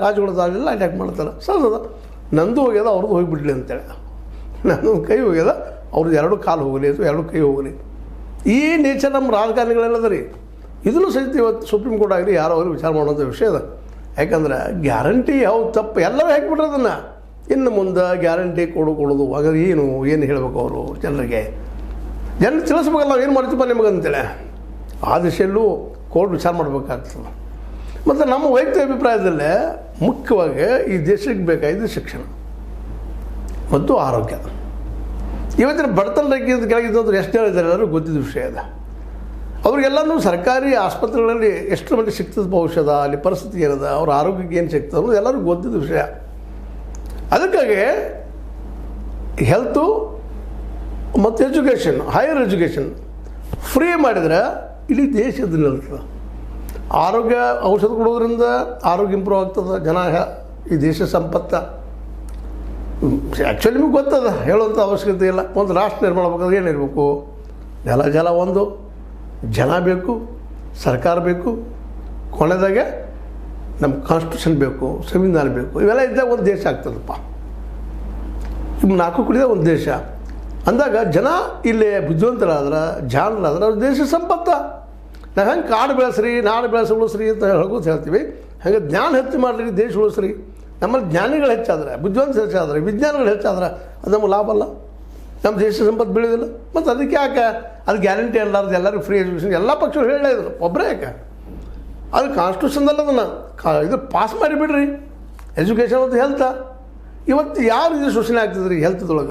ರಾಜಗಳದಾಗಲಿಲ್ಲ attack ಮಾಡ್ತಾರೆ ಸಹಜದ. ನಂದು ಹೋಗ್ಯದ ಅವ್ರದ್ದು ಹೋಗಿಬಿಡ್ಲಿ ಅಂತೇಳಿ, ನನ್ನ ಕೈ ಹೋಗ್ಯದ ಅವ್ರದ್ದು 2 ಕಾಲು ಹೋಗಲಿ ಅಥವಾ 2 ಕೈ ಹೋಗಲಿ. ಈ ನೇಚರ್ ನಮ್ಮ ರಾಜಕಾರಣಿಗಳೆಲ್ಲದ ರೀ. ಇದನ್ನು ಸಹಿತ ಇವತ್ತು ಸುಪ್ರೀಂ ಕೋರ್ಟ್ ಆಗಲಿ ಯಾರೋ ಅವರು ವಿಚಾರ ಮಾಡುವಂಥ ವಿಷಯ ಅದ. ಯಾಕಂದ್ರೆ ಗ್ಯಾರಂಟಿ ಯಾವ ತಪ್ಪು ಎಲ್ಲರೂ ಹಾಕಿಬಿಟ್ರೆ ಅದನ್ನು ಇನ್ನು ಮುಂದೆ ಗ್ಯಾರಂಟಿ ಕೊಡೋದು ಹಾಗಾದ್ರೆ ಏನು ಹೇಳಬೇಕು ಅವರು ಜನರಿಗೆ ತಿಳಿಸ್ಬೇಕಲ್ಲ, ನಾವು ಏನು ಮಾಡ್ತೀವಪ್ಪ ನಿಮಗೆ ಅಂತೇಳಿ ಆ ದಿಶೆಯಲ್ಲೂ ಕೋರ್ಟ್ ವಿಚಾರ ಮಾಡಬೇಕಾಗ್ತದೆ. ಮತ್ತು ನಮ್ಮ ವೈಯಕ್ತಿಕ ಅಭಿಪ್ರಾಯದಲ್ಲೇ ಮುಖ್ಯವಾಗಿ ಈ ದೇಶಕ್ಕೆ ಬೇಕಾಗಿದ್ದು ಶಿಕ್ಷಣ ಮತ್ತು ಆರೋಗ್ಯ. ಇವತ್ತಿನ ಬಡತನ ರೇಖೆಯಿಂದ ಕೆಳಗಿದ್ದು ಎಷ್ಟು ಹೇಳಿದ್ದಾರೆ ಎಲ್ಲರೂ ಗೊತ್ತಿದ್ದ ವಿಷಯ ಇದೆ. ಅವ್ರಿಗೆಲ್ಲನೂ ಸರ್ಕಾರಿ ಆಸ್ಪತ್ರೆಗಳಲ್ಲಿ ಎಷ್ಟು ಮಟ್ಟಿಗೆ ಸಿಗ್ತದೆ ಔಷಧ, ಅಲ್ಲಿ ಪರಿಸ್ಥಿತಿ ಏನದ, ಅವ್ರ ಆರೋಗ್ಯಕ್ಕೆ ಏನು ಸಿಗ್ತದೆ ಅನ್ನೋದು ಎಲ್ಲರಿಗೂ ಗೊತ್ತಿದ್ದ ವಿಷಯ. ಅದಕ್ಕಾಗಿ ಹೆಲ್ತು ಮತ್ತು ಎಜುಕೇಷನ್, ಹೈಯರ್ ಎಜುಕೇಷನ್ ಫ್ರೀ ಮಾಡಿದರೆ ಇಡೀ ದೇಶದ ನಿಲ್ತದೆ. ಆರೋಗ್ಯ ಔಷಧ ಕೊಡೋದ್ರಿಂದ ಆರೋಗ್ಯ ಇಂಪ್ರೂವ್ ಆಗ್ತದೆ. ಜನ ಈ ದೇಶ ಸಂಪತ್ತು ಆ್ಯಕ್ಚುಲಿ ನಿಮಗೆ ಗೊತ್ತದ, ಹೇಳುವಂಥ ಅವಶ್ಯಕತೆ ಇಲ್ಲ. ಒಂದು ರಾಷ್ಟ್ರ ನಿರ್ಮಾಣ ಮಾಡಬೇಕಾದ್ರೆ ಏನಿರಬೇಕು? ಜಲ ಒಂದು, ಜನ ಬೇಕು, ಸರ್ಕಾರ ಬೇಕು, ಕೊನೆದಾಗೆ ನಮ್ಮ ಕಾನ್ಸ್ಟಿಟ್ಯೂಷನ್ ಬೇಕು, ಸಂವಿಧಾನ ಬೇಕು. ಇವೆಲ್ಲ ಇದ್ದಾಗ ಒಂದು ದೇಶ ಆಗ್ತದಪ್ಪ. ಇವು 4 ಕುಡಿದ ಒಂದು ದೇಶ ಅಂದಾಗ ಜನ ಇಲ್ಲಿ ಬುದ್ಧಿವಂತರಾದ್ರೆ, ಜಾಣರಾದ್ರೆ ಅವ್ರ ದೇಶ ಸಂಪತ್ತ. ನಾವು ಹೆಂಗೆ ಕಾಡು ಬೆಳೆಸ್ರಿ, ನಾಡು ಉಳಿಸ್ರಿ ಅಂತ ಹೇಳ್ತೀವಿ, ಹಾಗೆ ಜ್ಞಾನ ಹೆಚ್ಚು ಮಾಡಿರಿ, ದೇಶ ಉಳಿಸ್ರಿ. ನಮ್ಮಲ್ಲಿ ಜ್ಞಾನಿಗಳು ಹೆಚ್ಚಾದ್ರೆ, ಬುದ್ಧಿವಂತ ಹೆಚ್ಚಾದ್ರೆ, ವಿಜ್ಞಾನಿಗಳು ಹೆಚ್ಚಾದ್ರೆ ಅದು ನಮ್ಗೆ ಲಾಭ ಅಲ್ಲ, ನಮ್ಮ ದೇಶ ಸಂಪತ್ತು ಬೆಳೆಯೋದಿಲ್ಲ. ಮತ್ತು ಅದಕ್ಕೆ ಯಾಕೆ ಅದು ಗ್ಯಾರಂಟಿ ಅಲ್ಲಾರ್ದು ಎಲ್ಲರಿಗೂ ಫ್ರೀ ಎಜುಕೇಷನ್ ಎಲ್ಲ ಪಕ್ಷಗಳು ಹೇಳಿದ್ರು, ಒಬ್ಬರೇ ಯಾಕೆ? ಅದು ಕಾನ್ಸ್ಟಿಟ್ಯೂಷನ್ದಲ್ಲಿ ಅದನ್ನು ಇದು ಪಾಸ್ ಮಾಡಿಬಿಡ್ರಿ, ಎಜುಕೇಷನ್ ಮತ್ತು ಹೆಲ್ತ. ಇವತ್ತು ಯಾವ ರೀತಿ ಶೋಷಣೆ ಆಗ್ತದೆ ರೀ ಹೆಲ್ತ್ದೊಳಗೆ?